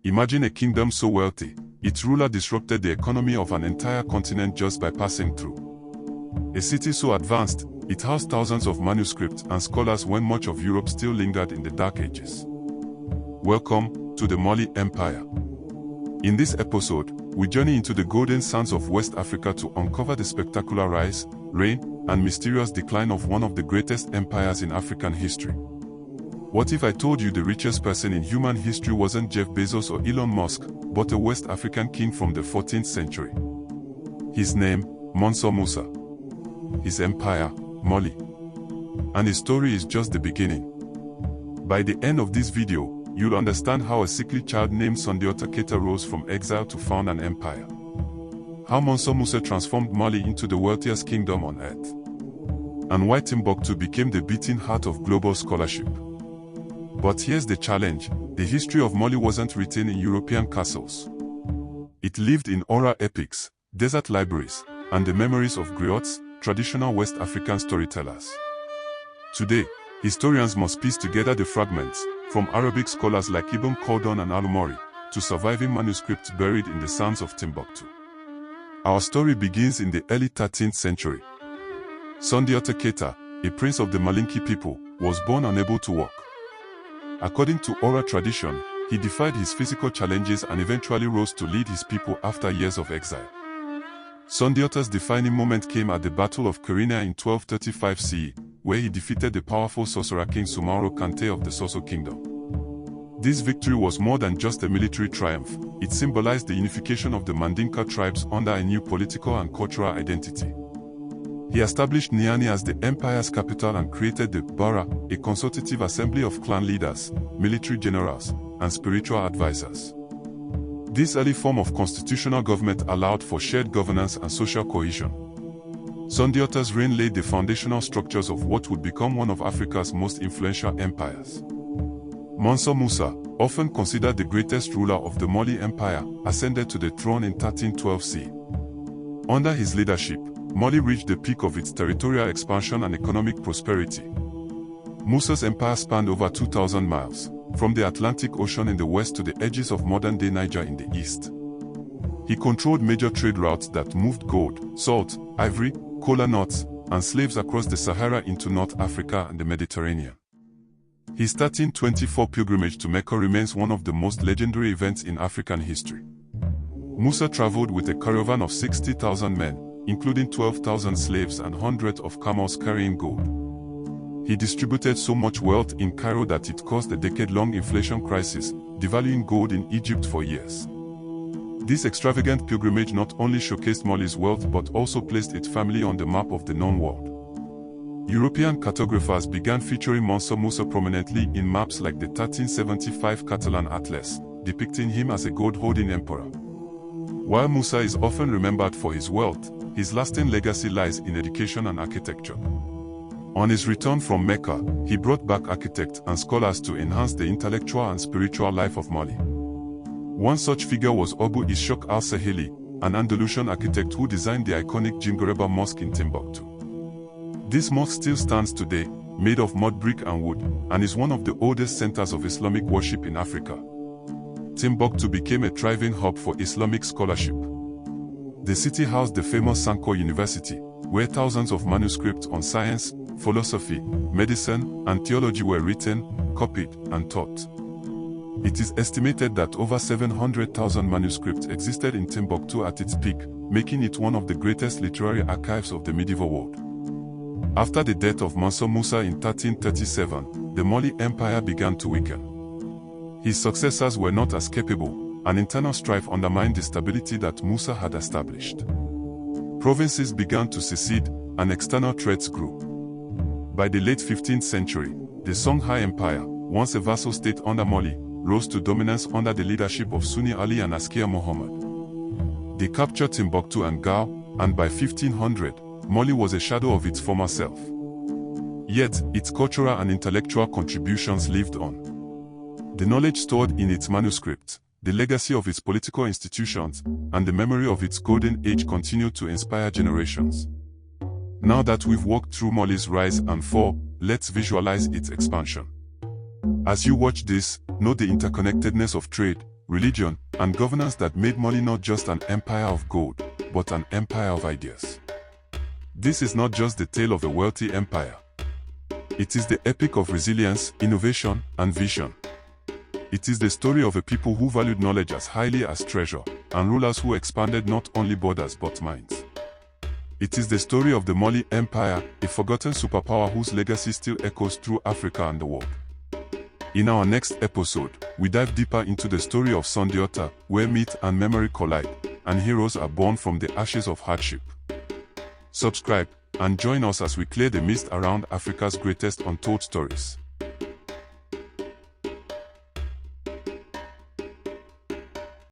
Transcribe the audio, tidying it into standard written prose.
Imagine a kingdom so wealthy, its ruler disrupted the economy of an entire continent just by passing through. A city so advanced, it housed thousands of manuscripts and scholars when much of Europe still lingered in the Dark Ages. Welcome to the Mali Empire. In this episode, we journey into the golden sands of West Africa to uncover the spectacular rise, reign, and mysterious decline of one of the greatest empires in African history. What if I told you the richest person in human history wasn't Jeff Bezos or Elon Musk, but a West African king from the 14th century? His name, Mansa Musa. His empire, Mali. And his story is just the beginning. By the end of this video, you'll understand how a sickly child named Sundiata Keita rose from exile to found an empire. How Mansa Musa transformed Mali into the wealthiest kingdom on earth. And why Timbuktu became the beating heart of global scholarship. But here's the challenge: the history of Mali wasn't written in European castles. It lived in oral epics, desert libraries, and the memories of griots, traditional West African storytellers. Today, historians must piece together the fragments, from Arabic scholars like Ibn Khaldun and Al-Mori, to surviving manuscripts buried in the sands of Timbuktu. Our story begins in the early 13th century. Sundiata Keita, a prince of the Malinki people, was born unable to walk. According to oral tradition, he defied his physical challenges and eventually rose to lead his people after years of exile. Sundiata's defining moment came at the Battle of Kyrenia in 1235 CE, where he defeated the powerful sorcerer king Sumaoro Kante of the Soso kingdom. This victory was more than just a military triumph, it symbolized the unification of the Mandinka tribes under a new political and cultural identity. He established Niani as the empire's capital and created the Bara, a consultative assembly of clan leaders, military generals, and spiritual advisors. This early form of constitutional government allowed for shared governance and social cohesion. Sundiata's reign laid the foundational structures of what would become one of Africa's most influential empires. Mansa Musa, often considered the greatest ruler of the Mali Empire, ascended to the throne in 1312 CE. Under his leadership, Mali reached the peak of its territorial expansion and economic prosperity. Musa's empire spanned over 2,000 miles, from the Atlantic Ocean in the west to the edges of modern-day Niger in the east. He controlled major trade routes that moved gold, salt, ivory, kola nuts, and slaves across the Sahara into North Africa and the Mediterranean. His 1324 pilgrimage to Mecca remains one of the most legendary events in African history. Musa traveled with a caravan of 60,000 men, including 12,000 slaves and hundreds of camels carrying gold. He distributed so much wealth in Cairo that it caused a decade-long inflation crisis, devaluing gold in Egypt for years. This extravagant pilgrimage not only showcased Mali's wealth but also placed its family on the map of the known world. European cartographers began featuring Mansa Musa prominently in maps like the 1375 Catalan Atlas, depicting him as a gold-holding emperor. While Musa is often remembered for his wealth, his lasting legacy lies in education and architecture. On his return from Mecca, he brought back architects and scholars to enhance the intellectual and spiritual life of Mali. One such figure was Abu Ishaq al-Sahili, an Andalusian architect who designed the iconic Djinguereba Mosque in Timbuktu. This mosque still stands today, made of mud brick and wood, and is one of the oldest centers of Islamic worship in Africa. Timbuktu became a thriving hub for Islamic scholarship. The city housed the famous Sankore University, where thousands of manuscripts on science, philosophy, medicine, and theology were written, copied, and taught. It is estimated that over 700,000 manuscripts existed in Timbuktu at its peak, making it one of the greatest literary archives of the medieval world. After the death of Mansa Musa in 1337, the Mali Empire began to weaken. His successors were not as capable, and internal strife undermined the stability that Musa had established. Provinces began to secede, and external threats grew. By the late 15th century, the Songhai Empire, once a vassal state under Mali, rose to dominance under the leadership of Sunni Ali and Askia Muhammad. They captured Timbuktu and Gao, and by 1500, Mali was a shadow of its former self. Yet, its cultural and intellectual contributions lived on. The knowledge stored in its manuscripts, the legacy of its political institutions, and the memory of its golden age continued to inspire generations. Now that we've walked through Mali's rise and fall, let's visualize its expansion. As you watch this, note the interconnectedness of trade, religion, and governance that made Mali not just an empire of gold, but an empire of ideas. This is not just the tale of a wealthy empire. It is the epic of resilience, innovation, and vision. It is the story of a people who valued knowledge as highly as treasure, and rulers who expanded not only borders but minds. It is the story of the Mali Empire, a forgotten superpower whose legacy still echoes through Africa and the world. In our next episode, we dive deeper into the story of Sundiata, where myth and memory collide, and heroes are born from the ashes of hardship. Subscribe, and join us as we clear the mist around Africa's greatest untold stories.